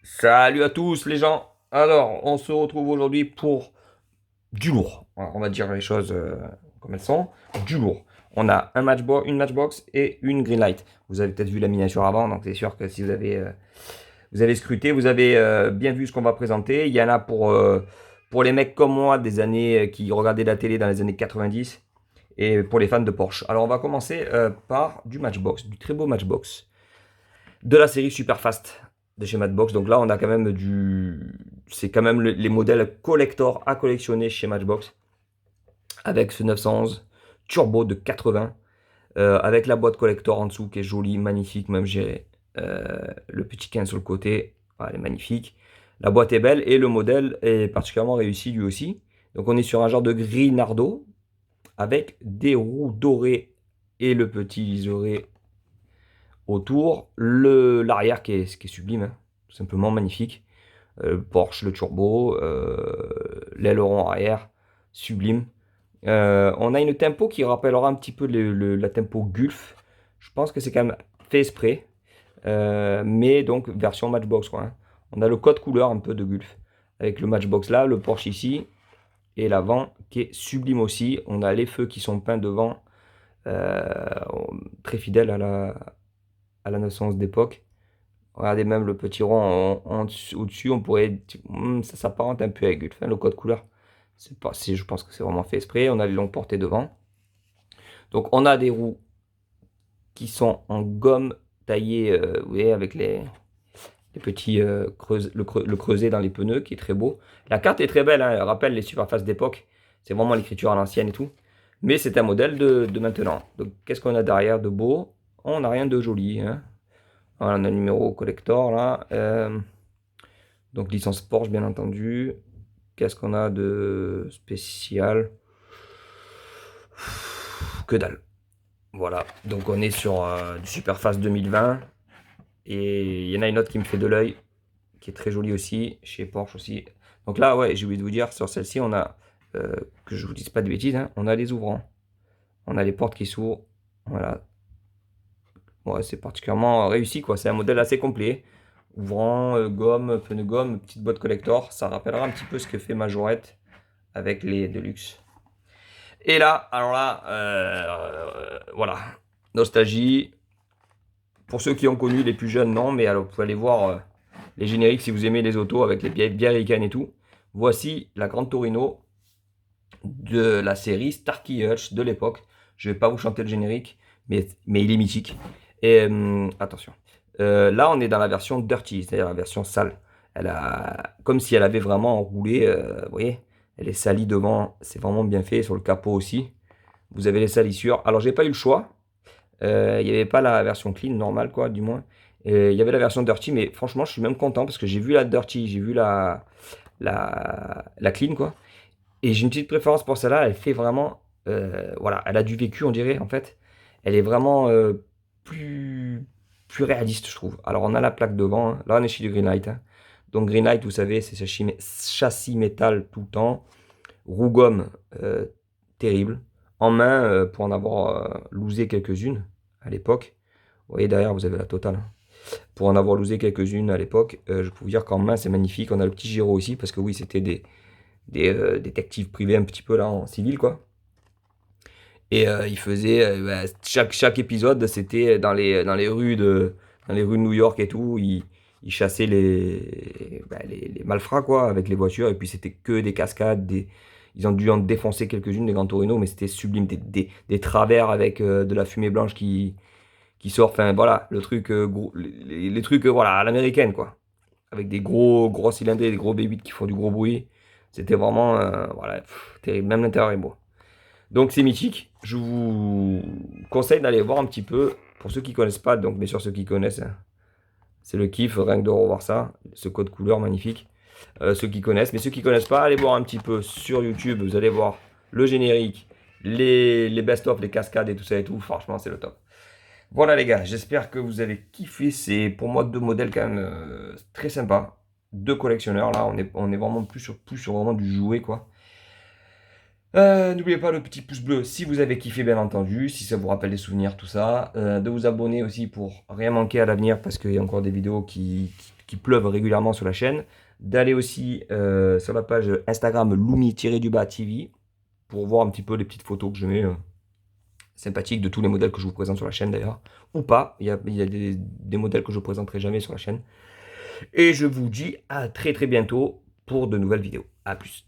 Salut à tous les gens. Alors, on se retrouve aujourd'hui pour du lourd. On va dire les choses comme elles sont. Du lourd. On a une matchbox et une green light. Vous avez peut-être vu la miniature avant, donc c'est sûr que si vous avez scruté, vous avez bien vu ce qu'on va présenter. Il y en a pour les mecs comme moi des années qui regardaient la télé dans les années 90 et pour les fans de Porsche. Alors, on va commencer par du matchbox, du très beau matchbox de la série Superfast de chez Matchbox. Donc là, on a quand même c'est quand même les modèles collector à collectionner chez Matchbox. Avec ce 911 turbo de 80. Avec la boîte collector en dessous qui est jolie, magnifique, même gérée. Le petit 15 sur le côté, voilà, elle est magnifique. La boîte est belle et le modèle est particulièrement réussi lui aussi. Donc on est sur un genre de gris Nardo avec des roues dorées et le petit liseré autour. L'arrière qui est sublime, hein, tout simplement magnifique. Porsche, le turbo, l'aileron arrière, sublime. On a une tempo qui rappellera un petit peu la tempo Gulf. Je pense que c'est quand même fait exprès. Mais donc version Matchbox, quoi, hein. On a le code couleur un peu de Gulf. Avec le Matchbox là, le Porsche ici. Et l'avant qui est sublime aussi. On a les feux qui sont peints devant. euh, Très fidèle à la 911 d'époque. Regardez même le petit rond au-dessus, on pourrait. Ça s'apparente un peu à Gulf, hein, le code couleur. Je pense que c'est vraiment fait exprès. On a les longues portées devant. Donc on a des roues qui sont en gomme taillée, vous voyez, avec les petits le creuset dans les pneus qui est très beau. La carte est très belle, hein, elle rappelle les Superfast d'époque. C'est vraiment l'écriture à l'ancienne et tout. Mais c'est un modèle de maintenant. Donc qu'est-ce qu'on a derrière de beau? On n'a rien de joli, hein. Voilà, on a le numéro collector là. Donc licence Porsche bien entendu. Qu'est-ce qu'on a de spécial? Que dalle. Voilà, donc on est sur du Superfast 2020. Et il y en a une autre qui me fait de l'œil, qui est très jolie aussi, chez Porsche aussi. Donc là, ouais, j'ai oublié de vous dire, sur celle-ci, on a, que je vous dise pas de bêtises, hein, on a les ouvrants. On a les portes qui s'ouvrent. Voilà. Ouais, c'est particulièrement réussi, quoi. C'est un modèle assez complet. Ouvrant, gomme, pneu gomme, petite boîte collector. Ça rappellera un petit peu ce que fait Majorette avec les Deluxe. Et là, alors là, voilà. Nostalgie. Pour ceux qui ont connu, les plus jeunes, non. Mais alors, vous pouvez aller voir les génériques si vous aimez les autos avec les bières américaines et tout. Voici la Grande Torino de la série Starkey Hutch de l'époque. Je vais pas vous chanter le générique, mais il est mythique. Et attention. Là, on est dans la version dirty, c'est-à-dire la version sale. Comme si elle avait vraiment roulé, vous voyez, elle est salie devant, c'est vraiment bien fait, sur le capot aussi. Vous avez les salissures. Alors, j'ai pas eu le choix. Il n'y avait pas la version clean, normale, quoi, du moins. Il y avait la version dirty, mais franchement, je suis même content parce que j'ai vu la dirty, j'ai vu la clean, quoi. Et j'ai une petite préférence pour celle-là. Elle fait vraiment. Voilà, elle a du vécu, on dirait, en fait. Elle est vraiment plus, plus réaliste, je trouve. Alors, on a la plaque devant, hein. Là, on est chez du Greenlight, hein. Donc, Greenlight, vous savez, c'est ce châssis métal tout le temps. Roue gomme, terrible. En main, pour en avoir loosé quelques-unes à l'époque. Vous voyez, derrière, vous avez la totale, hein. Pour en avoir loosé quelques-unes à l'époque, je peux vous dire qu'en main, c'est magnifique. On a le petit gyro aussi, parce que oui, c'était des détectives privés un petit peu là en civil, quoi. Et ils faisaient bah, chaque épisode, c'était dans les rues de New York et tout. Ils chassaient les malfrats, quoi, avec les voitures. Et puis c'était que des cascades. Ils ont dû en défoncer quelques-unes des Gran Torino, mais c'était sublime. Des travers avec de la fumée blanche qui sort. Enfin voilà, le truc, les trucs voilà, à l'américaine, quoi. Avec des gros cylindres, des gros V8 qui font du gros bruit. C'était vraiment voilà, terrible. Même l'intérieur est beau. Donc c'est mythique. Je vous conseille d'aller voir un petit peu. Pour ceux qui connaissent pas, donc bien sûr ceux qui connaissent, hein, c'est le kiff rien que de revoir ça. Ce code couleur magnifique. Ceux qui connaissent, mais ceux qui connaissent pas, allez voir un petit peu sur YouTube. Vous allez voir le générique, les best-of, les cascades et tout ça et tout. Franchement, c'est le top. Voilà les gars, j'espère que vous avez kiffé. C'est pour moi deux modèles quand même très sympas. Deux collectionneurs là, on est vraiment plus sur vraiment du jouet, quoi. N'oubliez pas le petit pouce bleu si vous avez kiffé bien entendu, si ça vous rappelle des souvenirs, tout ça. De vous abonner aussi pour rien manquer à l'avenir parce qu'il y a encore des vidéos qui qui pleuvent régulièrement sur la chaîne, d'aller aussi sur la page Instagram Lumi-TV pour voir un petit peu les petites photos que je mets sympathiques de tous les modèles que je vous présente sur la chaîne d'ailleurs, ou pas, il y a des modèles que je ne présenterai jamais sur la chaîne. Et je vous dis à très très bientôt pour de nouvelles vidéos. A plus.